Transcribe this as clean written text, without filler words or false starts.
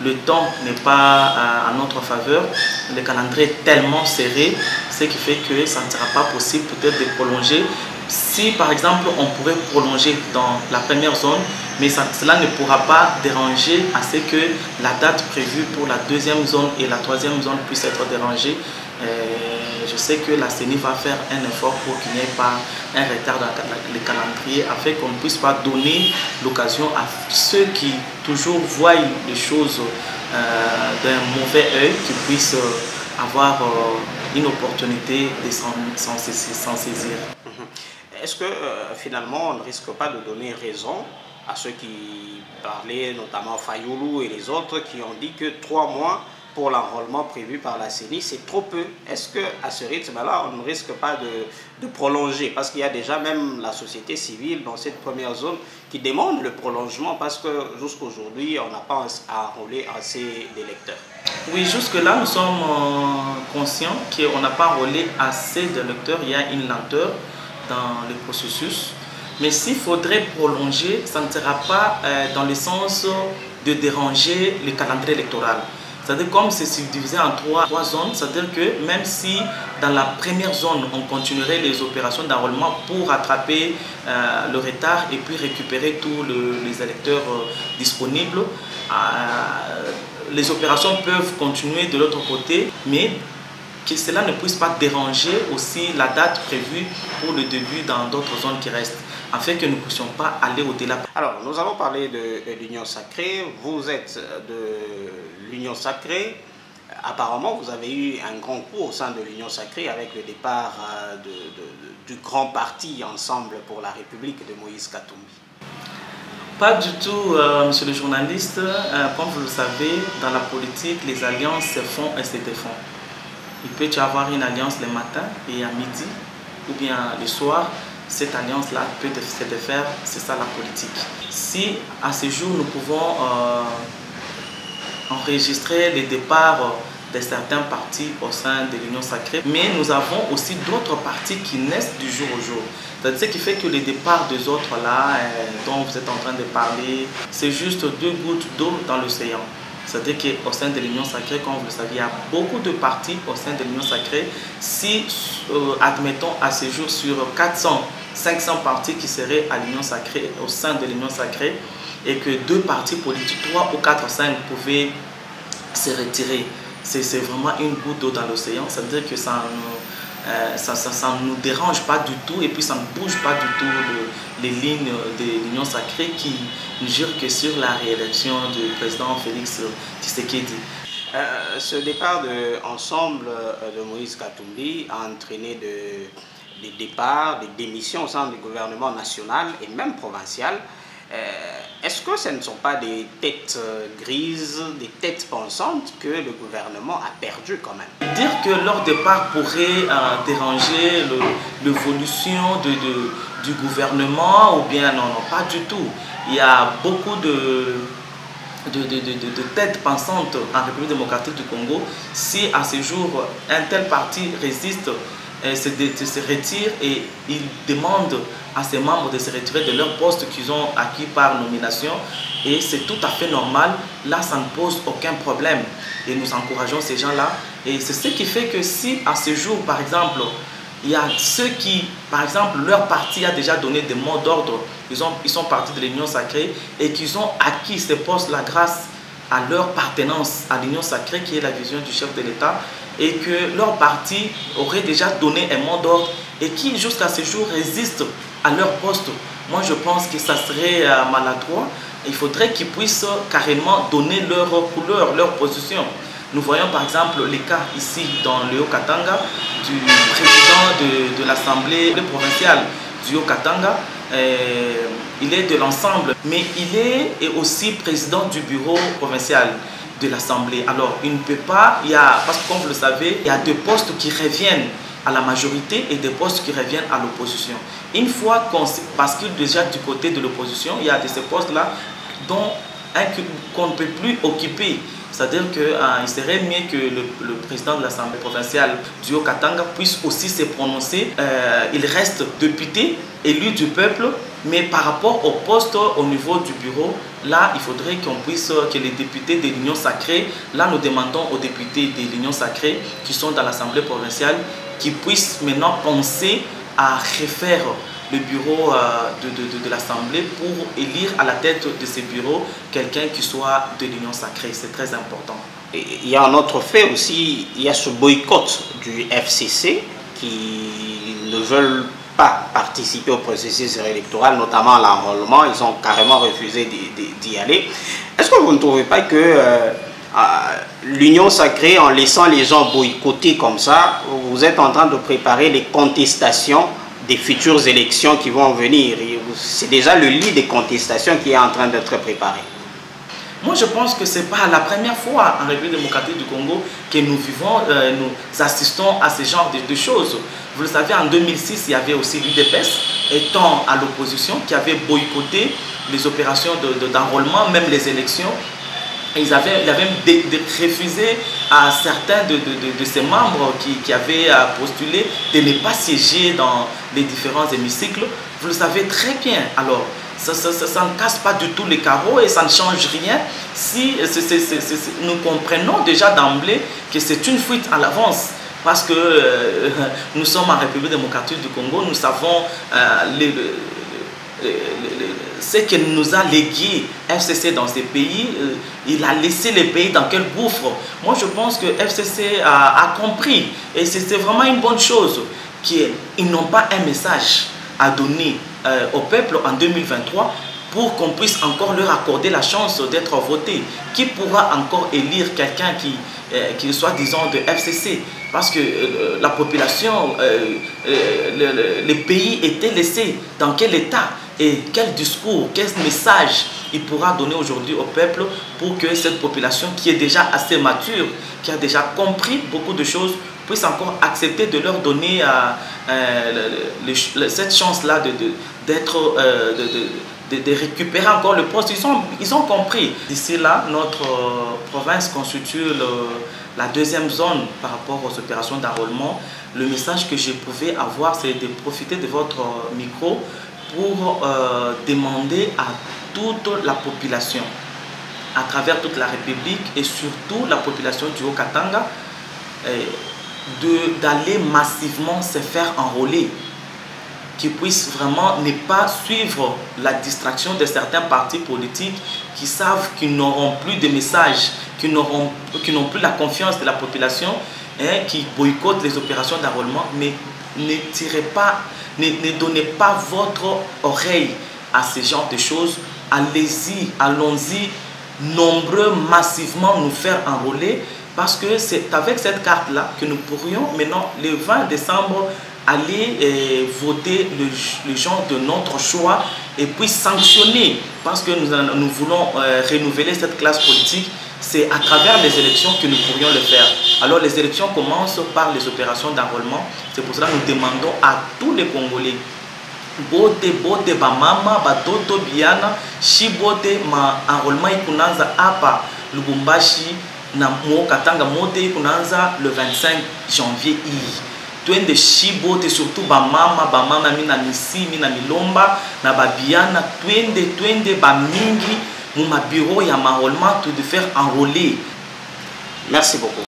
le temps n'est pas en notre faveur, le calendrier est tellement serré, ce qui fait que ça ne sera pas possible peut-être de prolonger. Si par exemple on pourrait prolonger dans la première zone, mais cela ne pourra pas déranger à ce que la date prévue pour la deuxième zone et la troisième zone puisse être dérangée. Je sais que la CENI va faire un effort pour qu'il n'y ait pas un retard dans le calendrier afin qu'on ne puisse pas donner l'occasion à ceux qui toujours voient les choses d'un mauvais œil, qui puissent avoir une opportunité de s'en saisir. Est-ce que finalement on ne risque pas de donner raison à ceux qui parlaient, notamment Fayoulou et les autres, qui ont dit que 3 mois pour l'enrôlement prévu par la CENI, c'est trop peu? Est-ce qu'à ce rythme-là, on ne risque pas de prolonger? Parce qu'il y a déjà même la société civile dans cette première zone qui demande le prolongement parce que jusqu'aujourd'hui, on n'a pas enrôlé assez d'électeurs. Oui, jusque-là, nous sommes conscients qu'on n'a pas enrôlé assez d'électeurs. Il y a une lenteur dans le processus. Mais s'il faudrait prolonger, ça ne sera pas dans le sens de déranger le calendrier électoral. C'est-à-dire comme c'est subdivisé en trois zones, c'est-à-dire que même si dans la première zone, on continuerait les opérations d'enrôlement pour rattraper le retard et puis récupérer tous les électeurs disponibles, les opérations peuvent continuer de l'autre côté, mais que cela ne puisse pas déranger aussi la date prévue pour le début dans d'autres zones qui restent, afin que nous ne puissions pas aller au-delà. Alors, nous allons parler de l'Union Sacrée. Vous êtes de l'Union Sacrée. Apparemment, vous avez eu un grand coup au sein de l'Union Sacrée avec le départ du grand parti Ensemble pour la République de Moïse Katumbi. Pas du tout, monsieur le journaliste. Comme vous le savez, dans la politique, les alliances se font et se défont. Il peut y avoir une alliance le matin et à midi, ou bien le soir. Cette alliance-là peut se défaire, c'est ça la politique. Si à ce jour nous pouvons enregistrer les départs de certains partis au sein de l'Union Sacrée, mais nous avons aussi d'autres partis qui naissent du jour au jour. C'est ce qui fait que les départs des autres là, dont vous êtes en train de parler, c'est juste 2 gouttes d'eau dans l'océan. C'est-à-dire qu'au sein de l'Union Sacrée, comme vous le savez, il y a beaucoup de partis au sein de l'Union Sacrée. Si, admettons, à ce jour, sur 400, 500 partis qui seraient à l'Union Sacrée, au sein de l'Union Sacrée, et que 2 partis politiques, 3 ou 4 ou 5 pouvaient se retirer, c'est vraiment une goutte d'eau dans l'océan. Ça veut dire que ça ne nous dérange pas du tout et puis ça ne bouge pas du tout les lignes de l'Union Sacrée qui ne jure que sur la réélection du président Félix Tshisekedi. Ce départ Ensemble de Moïse Katumbi a entraîné des départs, des démissions au sein du gouvernement national et même provincial. Est-ce que ce ne sont pas des têtes grises, des têtes pensantes que le gouvernement a perdu quand même? Dire que leur départ pourrait déranger l'évolution du gouvernement ou bien non, pas du tout. Il y a beaucoup de têtes pensantes en République démocratique du Congo. Si à ce jour un tel parti résiste, se retire et ils demandent à ses membres de se retirer de leur poste qu'ils ont acquis par nomination, et c'est tout à fait normal. Là, ça ne pose aucun problème et nous encourageons ces gens-là. Et c'est ce qui fait que si à ce jour, par exemple, il y a ceux qui, par exemple, leur parti a déjà donné des mots d'ordre, ils sont partis de l'Union Sacrée et qu'ils ont acquis ces postes-là grâce à leur appartenance à l'Union Sacrée, qui est la vision du chef de l'État, et que leur parti aurait déjà donné un mot d'ordre et qui jusqu'à ce jour résistent à leur poste. Moi je pense que ça serait maladroit. Il faudrait qu'ils puissent carrément donner leur couleur, leur position. Nous voyons par exemple les cas ici dans le Haut-Katanga du président de l'Assemblée provinciale du Haut-Katanga. Il est de l'ensemble, mais il est aussi président du bureau provincial de l'Assemblée. Alors, il ne peut pas, parce que comme vous le savez, il y a 2 postes qui reviennent à la majorité et des postes qui reviennent à l'opposition. Une fois qu'on bascule déjà du côté de l'opposition, il y a de ces postes-là qu'on ne peut plus occuper. C'est-à-dire qu'il serait mieux que le président de l'Assemblée provinciale du Haut-Katanga puisse aussi se prononcer. Il reste député, élu du peuple, mais par rapport au poste au niveau du bureau là, il faudrait que les députés de l'Union sacrée, là, nous demandons aux députés de l'Union sacrée qui sont dans l'Assemblée provinciale, qu'ils puissent maintenant penser à refaire le bureau de l'Assemblée pour élire à la tête de ces bureaux quelqu'un qui soit de l'Union sacrée. C'est très important. Et il y a un autre fait aussi, il y a ce boycott du FCC qui ne veulent pas participer au processus électoral, notamment à l'enrôlement. Ils ont carrément refusé d'y aller. Est-ce que vous ne trouvez pas que l'Union sacrée, en laissant les gens boycotter comme ça, vous êtes en train de préparer les contestations des futures élections qui vont venir? C'est déjà le lit des contestations qui est en train d'être préparé. Moi, je pense que ce n'est pas la première fois en République démocratique du Congo que nous vivons, nous assistons à ce genre de choses. Vous le savez, en 2006, il y avait aussi l'UDPS, étant à l'opposition, qui avait boycotté les opérations d'enrôlement, même les élections. Ils avaient même refusé à certains de ses membres qui avaient postulé de ne pas siéger dans les différents hémicycles. Vous le savez très bien. Alors, ça ne casse pas du tout les carreaux et ça ne change rien si nous comprenons déjà d'emblée que c'est une fuite à l'avance. Parce que nous sommes en République démocratique du Congo, nous savons ce que nous a légué FCC dans ces pays. Il a laissé les pays dans quel gouffre. Moi, je pense que FCC a compris et c'est vraiment une bonne chose qu'ils n'ont pas un message à donner au peuple en 2023 pour qu'on puisse encore leur accorder la chance d'être voté. Qui pourra encore élire quelqu'un qui soit, disons, de FCC? Parce que la population, les pays étaient laissés dans quel état? Et quel discours, quel message il pourra donner aujourd'hui au peuple pour que cette population qui est déjà assez mature, qui a déjà compris beaucoup de choses, puisse encore accepter de leur donner cette chance-là de récupérer encore le poste. Ils ont compris. D'ici là, notre province constitue la deuxième zone par rapport aux opérations d'enrôlement. Le message que je pouvais avoir, c'est de profiter de votre micro pour demander à toute la population, à travers toute la République et surtout la population du Haut-Katanga, d'aller massivement se faire enrôler, qu'ils puissent vraiment ne pas suivre la distraction de certains partis politiques qui savent qu'ils n'auront plus de messages, qui n'ont plus la confiance de la population, et qui boycottent les opérations d'enrôlement. Mais ne donnez pas votre oreille à ce genre de choses. Allez-y, allons-y, nombreux, massivement nous faire enrôler, parce que c'est avec cette carte-là que nous pourrions maintenant, le 20 décembre, aller voter les gens de notre choix et puis sanctionner, parce que nous voulons renouveler cette classe politique. C'est à travers les élections que nous pourrions le faire. Alors les élections commencent par les opérations d'enrôlement. C'est pour cela que nous demandons à tous les Congolais, bote ba mama ba toto biana shibote ma enrôlement ikunanza apa Lubumbashi na Katanga mote ikunanza le 25 janvier twende shibote, surtout ba mama mina misi mina milomba na ba biana twende ba mingi mu ma bureau ya enrôlement tout de faire enrôler. Merci beaucoup.